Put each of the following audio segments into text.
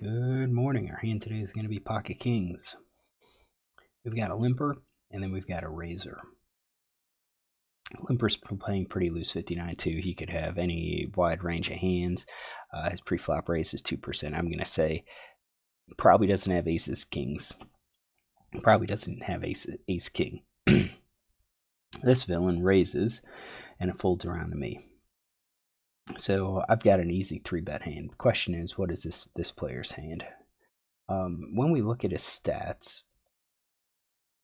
Good morning. Our hand today is going to be Pocket Kings. We've got a limper, and then we've got a raiser. Limper's playing pretty loose 59 too. He could have any wide range of hands. His pre-flop raise is 2%. I'm going to say probably doesn't have aces, kings. Probably doesn't have ace king. This villain raises, and it folds around to me. So I've got an easy 3-bet hand. The question is, what is this player's hand? When we look at his stats,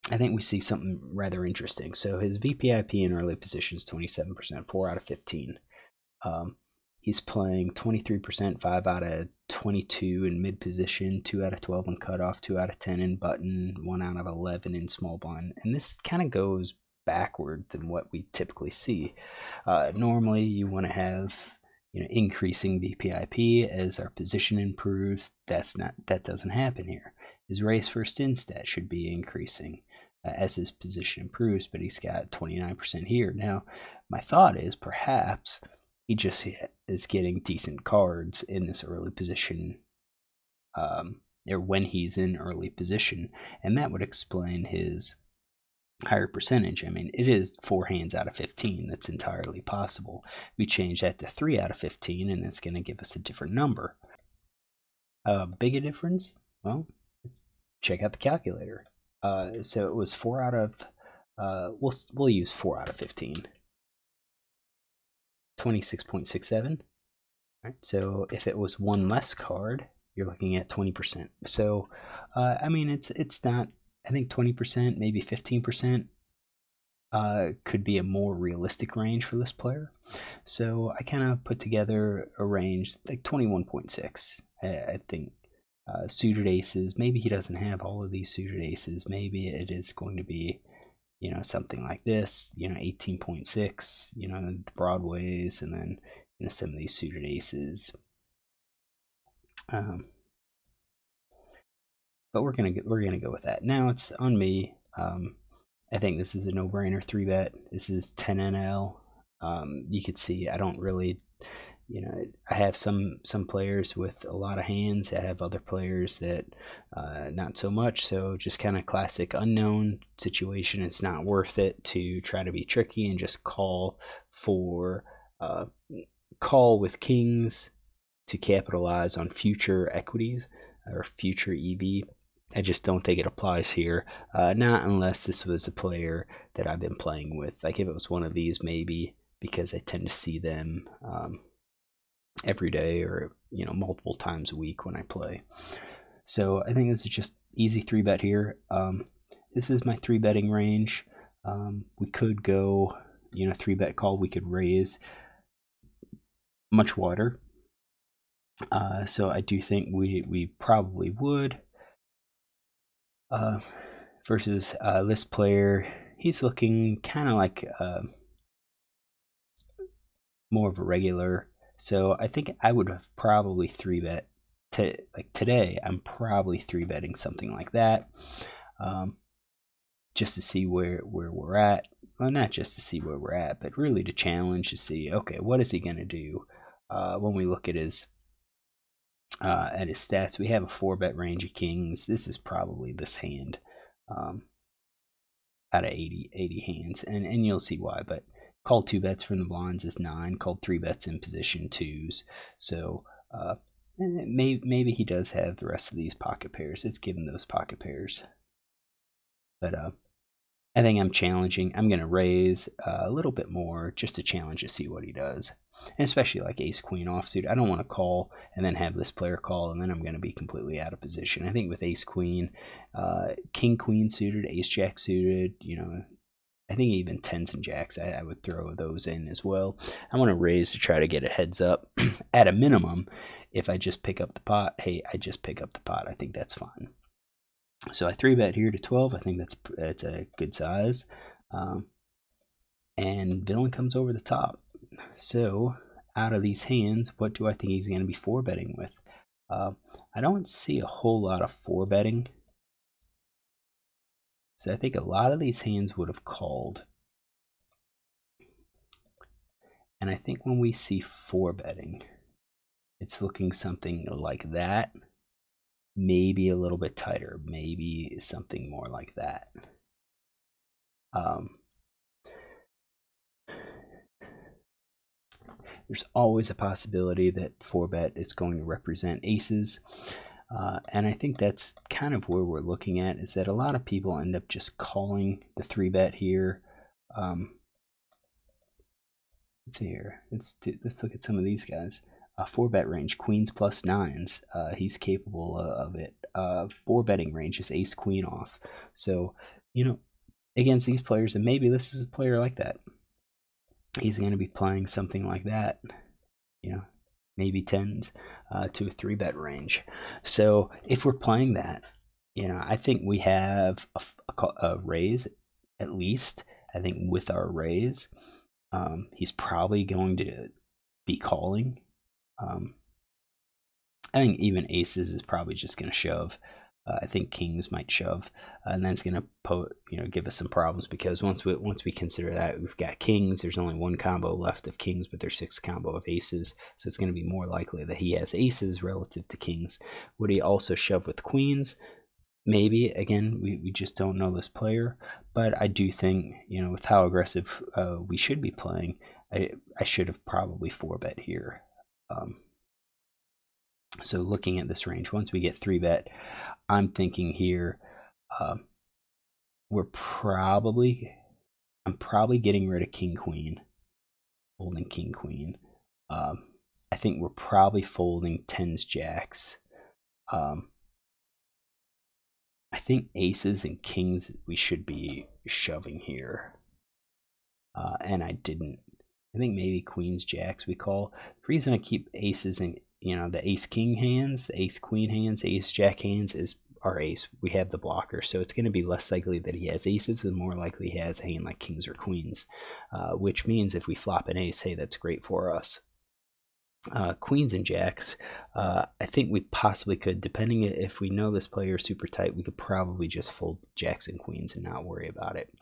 I think we see something rather interesting. So his VPIP in early position is 27%, 4 out of 15. He's playing 23%, 5 out of 22 in mid position, 2 out of 12 in cutoff, 2 out of 10 in button, 1 out of 11 in small blind. And this kind of goes backward than what we typically see. Normally, you want to have increasing VPIP as our position improves. That doesn't happen here. His race first in stat should be increasing as his position improves, but he's got 29% here. Now, my thought is perhaps he just is getting decent cards in this early position, or when he's in early position, and that would explain his higher percentage. I mean, it is 4 hands out of 15. That's entirely possible. We change that to 3 out of 15, and it's going to give us a different number. Big a difference? Well, let's check out the calculator. So it was 4 out of, we'll use 4 out of 15. 26.67. Right, so if it was one less card, you're looking at 20%. So, I mean, it's not, I think 20%, maybe 15% could be a more realistic range for this player. So I kind of put together a range like 21.6. I think suited aces, maybe he doesn't have all of these suited aces. Maybe it is going to be, something like this, 18.6, the Broadways, and then, some of these suited aces. But we're gonna go with that. Now it's on me. I think this is a no-brainer 3-bet. This is 10 NL. You could see I don't really, I have some players with a lot of hands. I have other players that not so much. So just kind of classic unknown situation. It's not worth it to try to be tricky and just call with kings to capitalize on future equities or future EV. I just don't think it applies here. Not unless this was a player that I've been playing with. Like if it was one of these, maybe, because I tend to see them every day or multiple times a week when I play. So I think this is just easy 3-bet here. This is my 3-betting range. We could go 3-bet call. We could raise much wider. So I do think we probably would. Versus this player, he's looking kind of like more of a regular. So I think I would have probably 3-bet like today. I'm probably 3-betting something like that, just to see where we're at. Well, not just to see where we're at, but really to challenge to see, okay, what is he gonna do? When we look at his stats, we have a 4-bet range of kings. This is probably this hand out of 80 hands, and you'll see why. But called 2 bets from the blinds is 9. Called 3 bets in position 2s. So maybe he does have the rest of these pocket pairs. It's given those pocket pairs. But I think I'm challenging. I'm going to raise a little bit more just to challenge to see what he does. And especially like ace queen offsuit, I don't want to call and then have this player call and then I'm going to be completely out of position. I think with ace queen, king queen suited, ace jack suited, I think even tens and jacks, I would throw those in as well. I want to raise to try to get a heads up. At a minimum, if I just pick up the pot, hey, I just pick up the pot. I think that's fine. So I 3-bet here to 12. I think that's a good size. And villain comes over the top. So out of these hands, what do I think he's going to be 4-betting with? I don't see a whole lot of 4-betting. So I think a lot of these hands would have called. And I think when we see 4-betting, it's looking something like that. maybe a little bit tighter, maybe something more like that. There's always a possibility that 4-bet is going to represent aces. And I think that's kind of where we're looking at, is that a lot of people end up just calling the 3-bet here. Let's see here. Let's look at some of these guys. 4-bet range, queens plus nines. He's capable of it. 4-betting range is ace queen off. So, you know, against these players, and maybe this is a player like that, he's going to be playing something like that, you know, maybe tens to a 3-bet range. So if we're playing that, you know, I think we have a raise at least. I think with our raise, he's probably going to be calling. I think even aces is probably just going to shove. I think kings might shove, and that's going to give us some problems, because once we consider that we've got kings, there's only one combo left of kings, but there's 6 combo of aces, so it's going to be more likely that he has aces relative to kings. Would he also shove with queens? Maybe. Again, we just don't know this player, but I do think, you know, with how aggressive we should be playing, I should have probably 4-bet here. So looking at this range, once we get 3-bet, I'm thinking here, I'm probably getting rid of king queen, folding king queen. I think we're probably folding tens jacks. I think aces and kings we should be shoving here, and I didn't. I think maybe queens jacks we call. The reason I keep aces and, you know, the ace king hands, the ace queen hands, the ace jack hands is our ace. We have the blocker, so it's going to be less likely that he has aces and more likely he has a hand like kings or queens, which means if we flop an ace, hey, that's great for us. Queens and jacks, I think we possibly could, depending if we know this player is super tight, we could probably just fold jacks and queens and not worry about it.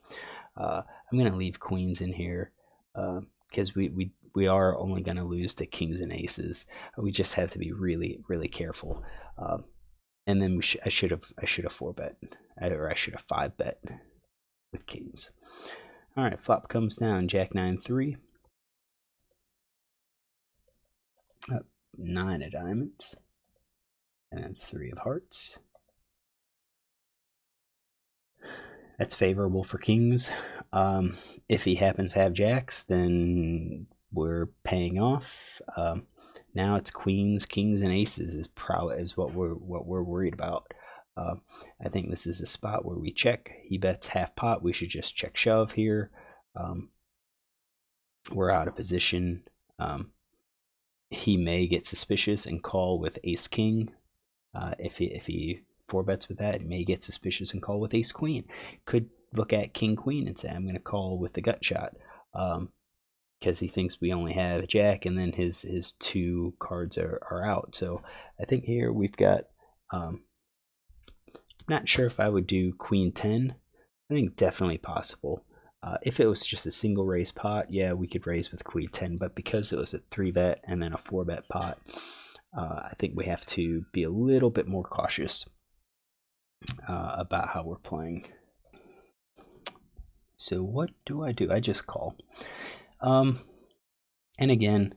I'm going to leave queens in here because we are only going to lose to kings and aces. We just have to be really, really careful. And then I should have 4-bet, or I should have 5-bet with kings. All right, flop comes down, jack 9-3. 9 of diamonds, and then 3 of hearts. That's favorable for kings. If he happens to have jacks, then we're paying off. Now it's queens, kings, and aces is what we're worried about. I think this is a spot where we check. He bets half pot. We should just check shove here. We're out of position. He may get suspicious and call with ace king. If he 4-bets with that, it may get suspicious and call with ace queen. Could look at king queen and say, I'm going to call with the gut shot, because he thinks we only have a jack, and then his 2 cards are out. So I think here we've got, not sure if I would do queen 10. I think definitely possible. If it was just a single raise pot, yeah, we could raise with queen 10, but because it was a 3-bet and then a 4-bet pot, I think we have to be a little bit more cautious about how we're playing. So what do? I just call. And again,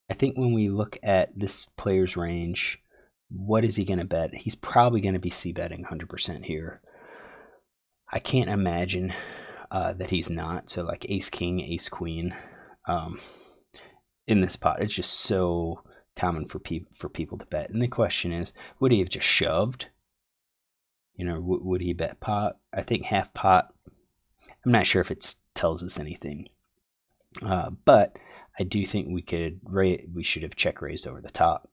I think when we look at this player's range, what is he going to bet? He's probably going to be c-betting 100% here. I can't imagine that he's not. So like ace king, ace queen in this pot, it's just so common for people to bet. And the question is, would he have just shoved? You know, would he bet pot? I think half pot. I'm not sure if it tells us anything, but I do think we should have check raised over the top.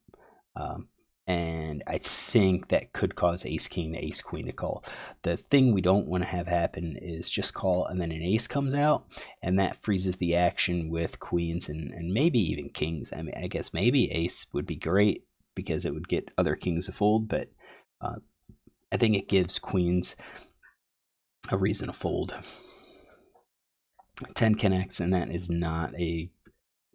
And I think that could cause ace king to ace queen to call. The thing we don't want to have happen is just call and then an ace comes out, and that freezes the action with queens and maybe even kings. I mean, I guess maybe ace would be great because it would get other kings to fold, but I think it gives queens a reason to fold. 10 connects, and that is not a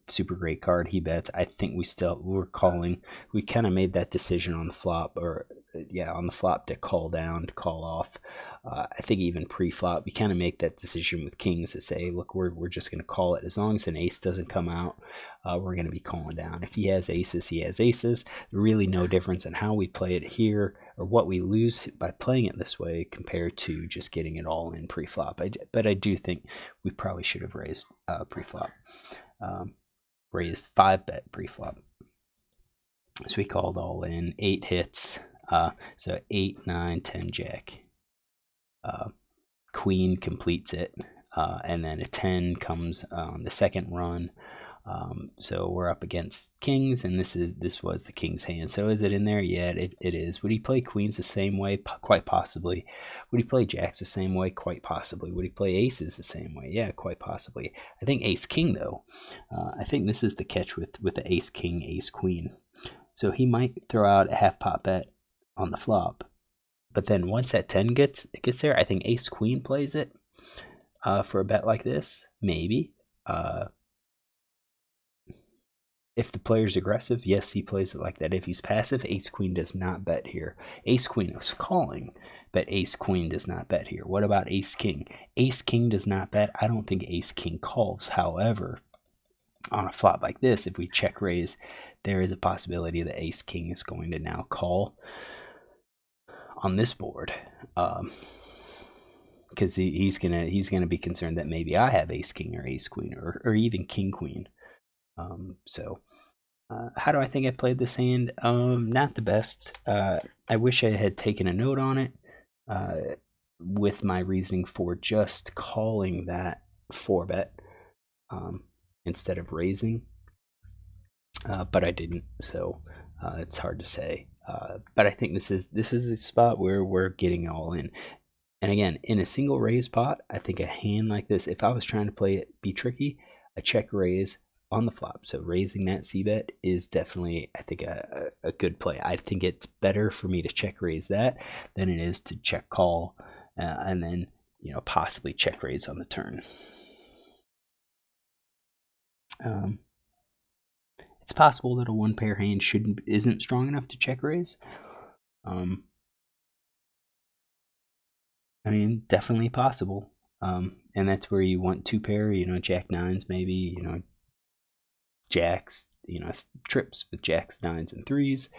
super great card. He bets. I think we're calling. We kind of made that decision on the flop, or yeah, on the flop to call down, to call off. I think even pre-flop, we kind of make that decision with kings to say, look, we're just going to call it. As long as an ace doesn't come out, we're going to be calling down. If he has aces, he has aces. Really no difference in how we play it here, or what we lose by playing it this way compared to just getting it all in pre-flop. But I do think we probably should have raised pre-flop. Raised 5-bet pre-flop. So we called all in, 8 hits. So 8, 9, 10, jack. Queen completes it, and then a 10 comes on the second run. So we're up against kings, and this was the king's hand. So is it in there? Yeah, it is. Would he play queens the same way? Quite possibly. Would he play jacks the same way? Quite possibly. Would he play aces the same way? Yeah, quite possibly. I think ace king though. I think this is the catch with the ace king, ace queen. So he might throw out a half pot bet on the flop, but then once that 10 gets there, I think ace queen plays it for a bet like this. Maybe. If the player's aggressive, yes, he plays it like that. If he's passive, ace queen does not bet here. Ace queen is calling, but ace queen does not bet here. What about ace king? Ace king does not bet. I don't think ace king calls. However, on a flop like this, if we check raise, there is a possibility that ace king is going to now call on this board, because he's gonna be concerned that maybe I have ace king or ace queen or even king queen. So how do I think I played this hand? Not the best. I wish I had taken a note on it with my reasoning for just calling that 4-bet instead of raising, but I didn't, so it's hard to say. But I think this is a spot where we're getting all in. And again, in a single raise pot, I think a hand like this, if I was trying to play it, be tricky, a check raise on the flop. So raising that c-bet is definitely, I think, a good play. I think it's better for me to check raise that than it is to check call and then, possibly check raise on the turn. It's possible that a 1-pair hand isn't strong enough to check raise. I mean, definitely possible. And that's where you want 2-pair, jack nines maybe, jacks, trips with jacks, nines, and threes.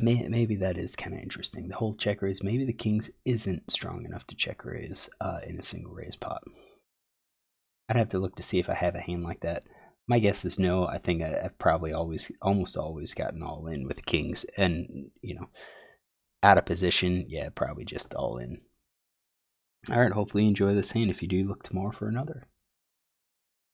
Maybe that is kind of interesting. The whole check raise, maybe the kings isn't strong enough to check raise in a single raise pot. I'd have to look to see if I have a hand like that. My guess is no. I think I've probably almost always gotten all in with kings, and out of position, yeah, probably just all in. All right, hopefully you enjoy this hand. If you do, look tomorrow for another.